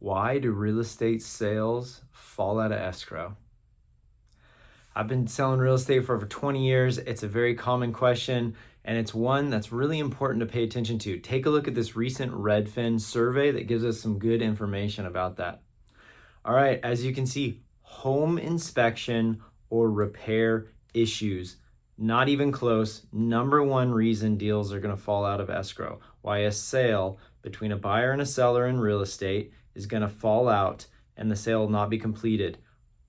Why do real estate sales fall out of escrow? I've been selling real estate for over 20 years. It's a very common question, and it's one that's really important to pay attention to. Take a look at this recent Redfin survey that gives us some good information about that. All right, as you can see, home inspection or repair issues, not even close. Number one reason deals are going to fall out of escrow. Why a sale between a buyer and a seller in real estate is going to fall out and the sale will not be completed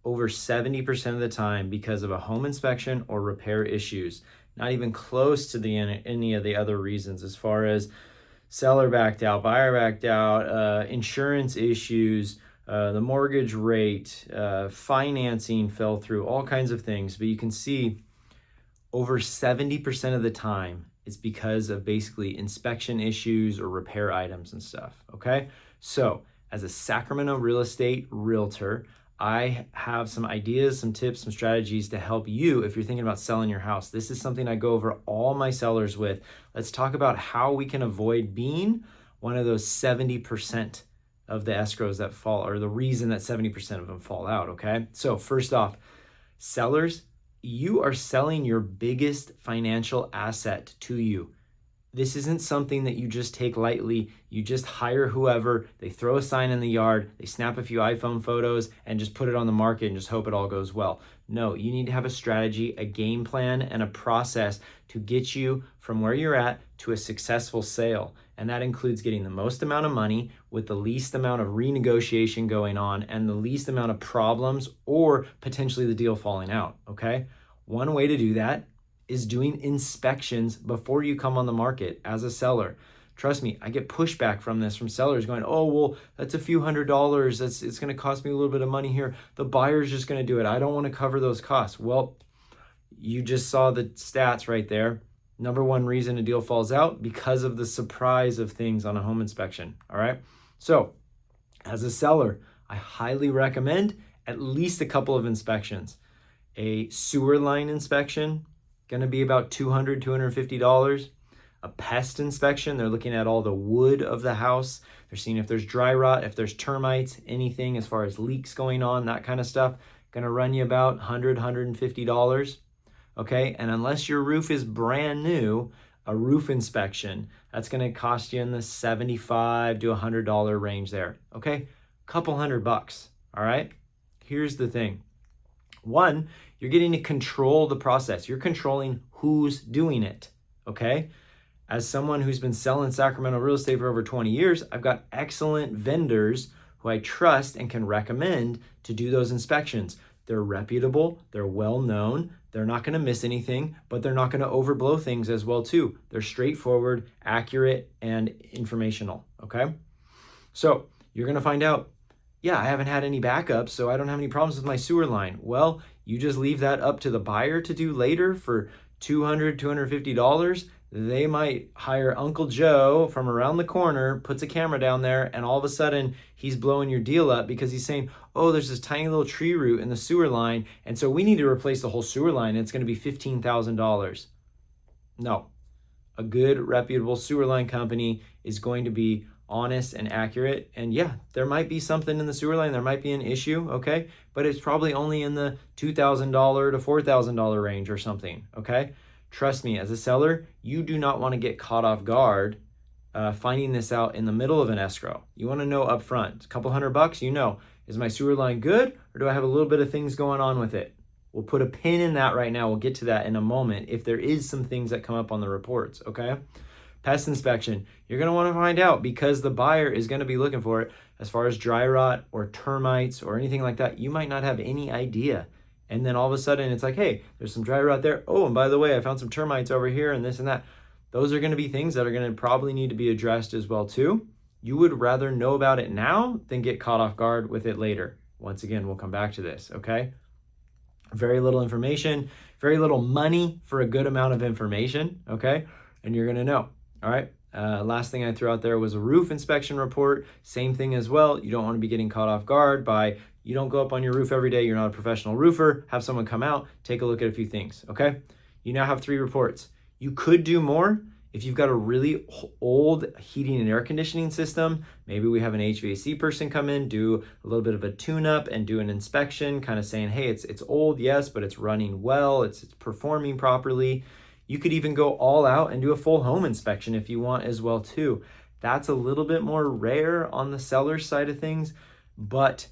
over 70% of the time because of a home inspection or repair issues. Not even close to any of the other reasons as far as seller backed out, buyer backed out, insurance issues, the mortgage rate, financing fell through, all kinds of things. But you can see over 70% of the time it's because of basically inspection issues or repair items and stuff, okay? So as a Sacramento real estate realtor, I have some ideas, some tips, some strategies to help you if you're thinking about selling your house. This is something I go over all my sellers with. Let's talk about how we can avoid being one of those 70% of the escrows that fall, or the reason that 70% of them fall out, okay? So first off, sellers, you are selling your biggest financial asset to you. This isn't something that you just take lightly. You just hire whoever, they throw a sign in the yard, they snap a few iPhone photos and just put it on the market and just hope it all goes well. No, you need to have a strategy, a game plan, and a process to get you from where you're at to a successful sale. And that includes getting the most amount of money with the least amount of renegotiation going on and the least amount of problems or potentially the deal falling out, okay? One way to do that is doing inspections before you come on the market as a seller. Trust me, I get pushback from this from sellers going, oh, well, that's a few $100s. It's going to cost me a little bit of money here. The buyer's just going to do it. I don't want to cover those costs. Well, you just saw the stats right there. Number one reason a deal falls out because of the surprise of things on a home inspection. All right. So as a seller, I highly recommend at least a couple of inspections. A sewer line inspection, going to be about $200, $250. A pest inspection, they're looking at all the wood of the house. They're seeing if there's dry rot, if there's termites, anything as far as leaks going on, that kind of stuff. Going to run you about $100, $150. Okay, and unless your roof is brand new, a roof inspection, that's going to cost you in the $75 to $100 range there. Okay, couple $100. All right, here's the thing. One, you're getting to control the process. You're controlling who's doing it, okay? As someone who's been selling Sacramento real estate for over 20 years, I've got excellent vendors who I trust and can recommend to do those inspections. They're reputable, they're well-known, they're not gonna miss anything, but they're not gonna overblow things as well too. They're straightforward, accurate, and informational, okay? So you're gonna find out, yeah, I haven't had any backups, so I don't have any problems with my sewer line. Well, you just leave that up to the buyer to do later for $200, $250. They might hire Uncle Joe from around the corner, puts a camera down there, and all of a sudden he's blowing your deal up because he's saying, oh, there's this tiny little tree root in the sewer line, and so we need to replace the whole sewer line, and it's gonna be $15,000. No, a good reputable sewer line company is going to be honest and accurate. And yeah, there might be something in the sewer line, there might be an issue, okay? But it's probably only in the $2,000 to $4,000 range or something, okay? Trust me, as a seller, you do not want to get caught off guard finding this out in the middle of an escrow. You want to know up front, a couple $100, you know, is my sewer line good or do I have a little bit of things going on with it? We'll put a pin in that right now. We'll get to that in a moment if there is some things that come up on the reports, okay? Pest inspection, you're going to want to find out because the buyer is going to be looking for it. As far as dry rot or termites or anything like that, you might not have any idea. And then all of a sudden it's like, hey, there's some dry rot there. Oh, and by the way, I found some termites over here and this and that. Those are going to be things that are going to probably need to be addressed as well too. You would rather know about it now than get caught off guard with it later. Once again, we'll come back to this, okay? Very little information, very little money for a good amount of information, okay? And you're going to know. All right, last thing I threw out there was a roof inspection report. Same thing as well. You don't want to be getting caught off guard by, you don't go up on your roof every day. You're not a professional roofer. Have someone come out, take a look at a few things, okay? You now have 3 reports. You could do more If you've got a really old heating and air conditioning system, maybe we have an HVAC person come in, do a little bit of a tune-up and do an inspection, kind of saying, hey, it's old, yes, but it's running well, it's performing properly. You could even go all out and do a full home inspection if you want as well too. That's a little bit more rare on the seller's side of things, but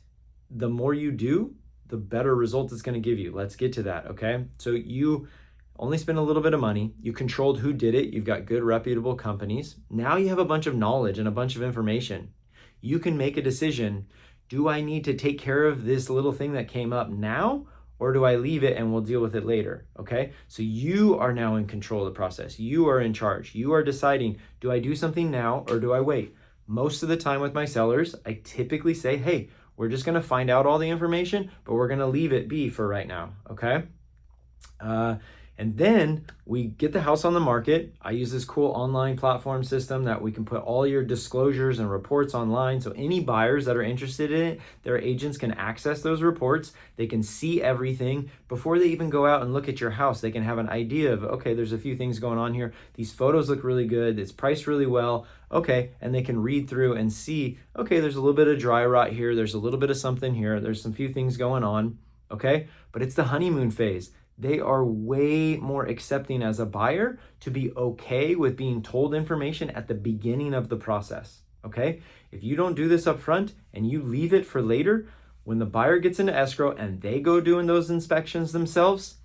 the more you do, the better result it's going to give you. Let's get to that, okay? So you only spend a little bit of money. You controlled who did it. You've got good, reputable companies. Now you have a bunch of knowledge and a bunch of information. You can make a decision. Do I need to take care of this little thing that came up now, or do I leave it and we'll deal with it later? Okay, so you are now in control of the process. You are in charge. You are deciding, do I do something now or do I wait? Most of the time with my sellers, I typically say, hey, we're just gonna find out all the information, but we're gonna leave it be for right now, okay? And then we get the house on the market. I use this cool online platform system that we can put all your disclosures and reports online. So any buyers that are interested in it, their agents can access those reports. They can see everything before they even go out and look at your house. They can have an idea of, okay, there's a few things going on here. These photos look really good. It's priced really well. Okay, and they can read through and see, okay, there's a little bit of dry rot here. There's a little bit of something here. There's some few things going on, okay? But it's the honeymoon phase. They are way more accepting as a buyer to be okay with being told information at the beginning of the process, okay? If you don't do this up front and you leave it for later, when the buyer gets into escrow and they go doing those inspections themselves,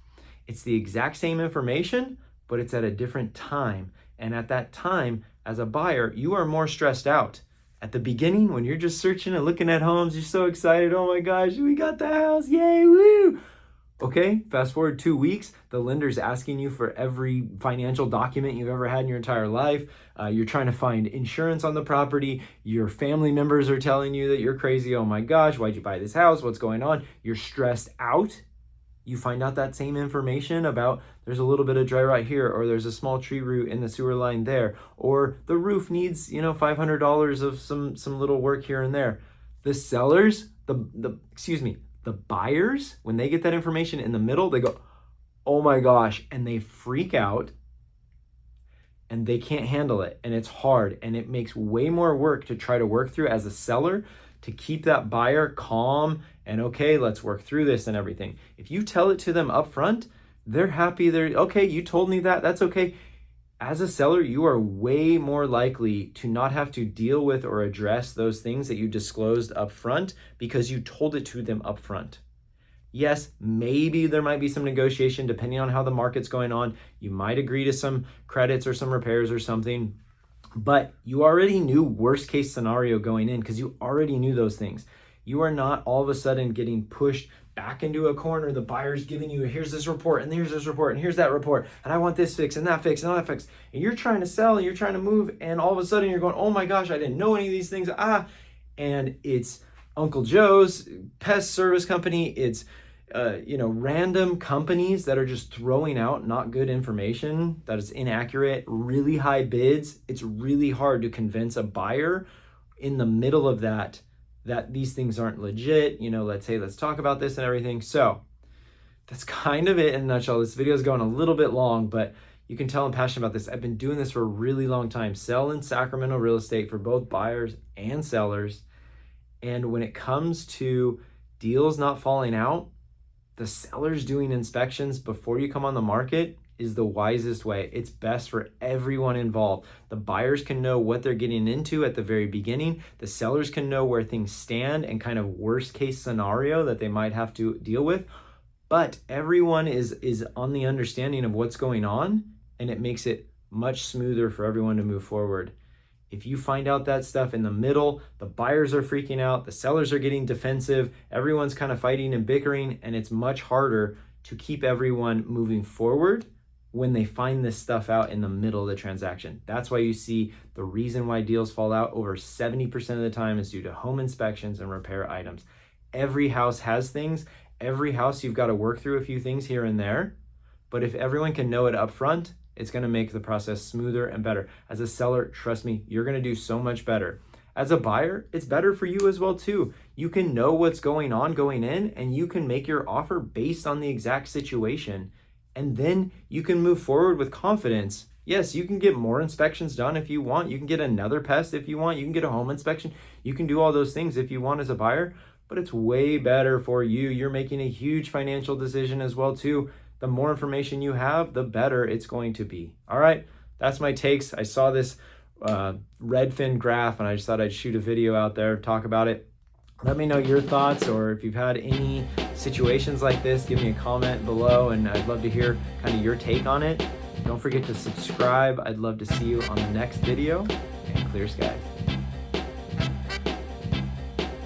it's the exact same information, but it's at a different time. And at that time, as a buyer, you are more stressed out. At the beginning, when you're just searching and looking at homes, you're so excited, oh my gosh, we got the house, yay, woo! Okay, fast forward 2 weeks, the lender's asking you for every financial document you've ever had in your entire life. You're trying to find insurance on the property. Your family members are telling you that you're crazy. Oh my gosh, why'd you buy this house? What's going on? You're stressed out. You find out that same information about there's a little bit of dry rot here, or there's a small tree root in the sewer line there, or the roof needs, $500 of some little work here and there. The sellers, the buyers, when they get that information in the middle, they go, oh my gosh, and they freak out and they can't handle it. And it's hard and it makes way more work to try to work through as a seller to keep that buyer calm and okay, let's work through this and everything. If you tell it to them up front, they're happy. They're okay, you told me that, that's okay. As a seller, you are way more likely to not have to deal with or address those things that you disclosed up front because you told it to them up front. Yes, maybe there might be some negotiation depending on how the market's going on. You might agree to some credits or some repairs or something, but you already knew worst case scenario going in because you already knew those things. You are not all of a sudden getting pushed back into a corner. The buyer's giving you, here's this report, and here's this report, and here's that report, and I want this fixed, and that fixed, and all that fixed. And you're trying to sell, and you're trying to move, and all of a sudden you're going, oh my gosh, I didn't know any of these things. And it's Uncle Joe's pest service company. It's random companies that are just throwing out not good information that is inaccurate, really high bids. It's really hard to convince a buyer in the middle of that these things aren't legit. Let's talk about this and everything. So that's kind of it in a nutshell. This video is going a little bit long, but you can tell I'm passionate about this. I've been doing this for a really long time, selling Sacramento real estate for both buyers and sellers. And when it comes to deals not falling out, the sellers doing inspections before you come on the market is the wisest way. It's best for everyone involved. The buyers can know what they're getting into at the very beginning. The sellers can know where things stand and kind of worst case scenario that they might have to deal with. But everyone is on the understanding of what's going on, and it makes it much smoother for everyone to move forward. If you find out that stuff in the middle, the buyers are freaking out, the sellers are getting defensive, everyone's kind of fighting and bickering, and it's much harder to keep everyone moving forward when they find this stuff out in the middle of the transaction. That's why you see the reason why deals fall out over 70% of the time is due to home inspections and repair items. Every house has things. Every house you've got to work through a few things here and there. But if everyone can know it up front, it's going to make the process smoother and better. As a seller, trust me, you're going to do so much better. As a buyer, it's better for you as well too. You can know what's going on going in, and you can make your offer based on the exact situation. And then you can move forward with confidence Yes, you can get more inspections done if you want. You can get another pest if you want. You can get a home inspection. You can do all those things if you want as a buyer, but it's way better for you. You're making a huge financial decision as well too. The more information you have, the better it's going to be. All right, that's my takes. I saw this Redfin graph and I just thought I'd shoot a video out there, talk about it. Let me know your thoughts, or if you've had any situations like this, give me a comment below and I'd love to hear kind of your take on it. Don't forget to subscribe. I'd love to see you on the next video, and clear skies.